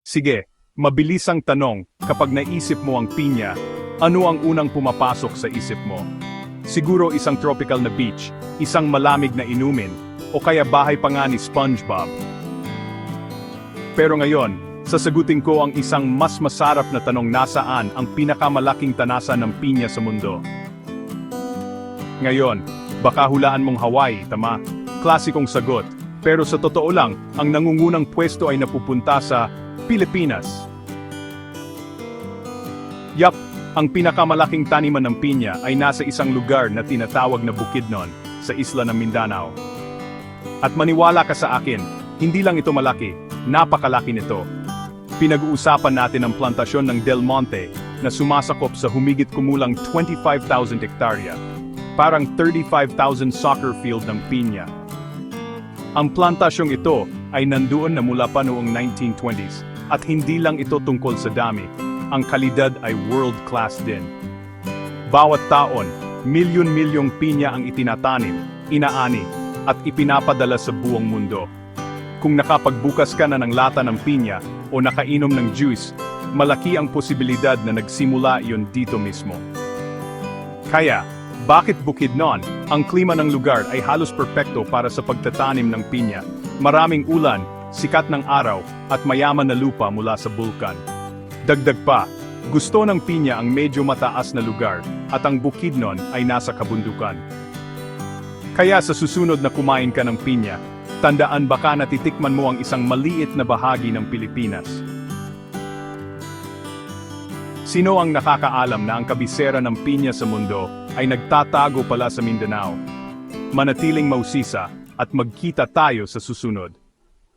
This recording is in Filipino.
Sige, mabilisang tanong, kapag naisip mo ang pinya, ano ang unang pumapasok sa isip mo? Siguro isang tropical na beach, isang malamig na inumin, o kaya bahay pa nga ni SpongeBob. Pero ngayon, sasagutin ko ang isang mas masarap na tanong, nasaan ang pinakamalaking tanasan ng pinya sa mundo? Ngayon, baka hulaan mong Hawaii, tama? Klasikong sagot. Pero sa totoo lang, ang nangungunang pwesto ay napupunta sa Pilipinas. Yup, ang pinakamalaking taniman ng pinya ay nasa isang lugar na tinatawag na Bukidnon, sa isla ng Mindanao. At maniwala ka sa akin, hindi lang ito malaki, napakalaki nito. Pinag-uusapan natin ang plantasyon ng Del Monte na sumasakop sa humigit kumulang 25,000 hektarya. Parang 35,000 soccer field ng pinya. Ang plantasyong ito ay nandoon na mula pa noong 1920s, at hindi lang ito tungkol sa dami, ang kalidad ay world-class din. Bawat taon, milyon-milyong pinya ang itinatanim, inaani, at ipinapadala sa buong mundo. Kung nakapagbukas ka na ng lata ng pinya o nakainom ng juice, malaki ang posibilidad na nagsimula iyon dito mismo. Kaya, bakit Bukidnon? Ang klima ng lugar ay halos perpekto para sa pagtatanim ng pinya. Maraming ulan, sikat ng araw, at mayaman na lupa mula sa bulkan. Dagdag pa, gusto ng pinya ang medyo mataas na lugar, at ang Bukidnon ay nasa kabundukan. Kaya sa susunod na kumain ka ng pinya, tandaan baka natitikman mo ang isang maliit na bahagi ng Pilipinas. Sino ang nakakaalam na ang kabisera ng pinya sa mundo ay nagtatago pala sa Mindanao? Manatiling mausisa at magkita tayo sa susunod.